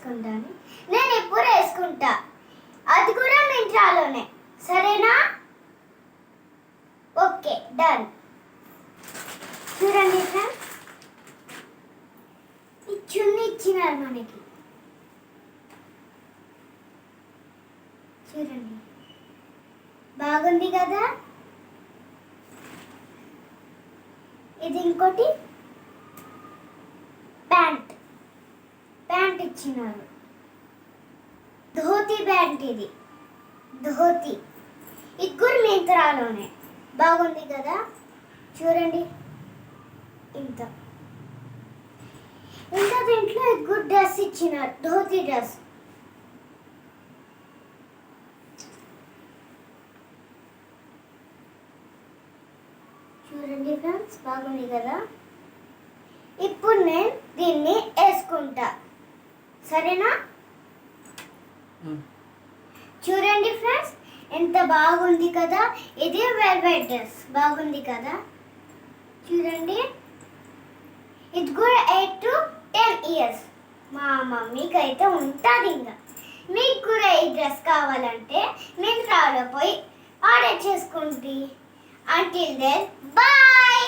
వేసుకుంటాను. నేను ఇప్పుడు వేసుకుంటా, అది కూడా మింత్రాలోనే. సరేనా? Okay, done. చూడండి ఫ్రెండ్స్, ఈ చున్నీ ఇచ్చినారు మనకి. చూడండి, బాగుంది కదా. ఇది ఇంకోటి ప్యాంట్ ఇచ్చినారు. ధోతి ప్యాంట్, ఇది ధోతి. ఇది కూడా మింత్రాలోనే. బాగుంది కదా. చూడండి, ఇంత దీంట్లో గుడ్ డ్రెస్ ఇచ్చినారు, ధోతి డ్రెస్. చూడండి ఫ్రెండ్స్, బాగుంది కదా. ఇప్పుడు నేను దీన్ని వేసుకుంటా, సరేనా? చూడండి ఫ్రెండ్స్, ఎంత బాగుంది కదా. ఇది వెల్వెట్ డ్రెస్, బాగుంది కదా. చూడండి, ఇది కూడా 8 to 10 years. మా మమ్మీకి అయితే ఉంటుంది. ఇంకా మీకు కూడా ఈ డ్రెస్ కావాలంటే మింత్రాలో పోయి ఆర్డర్ చేసుకోండి. Until then, bye!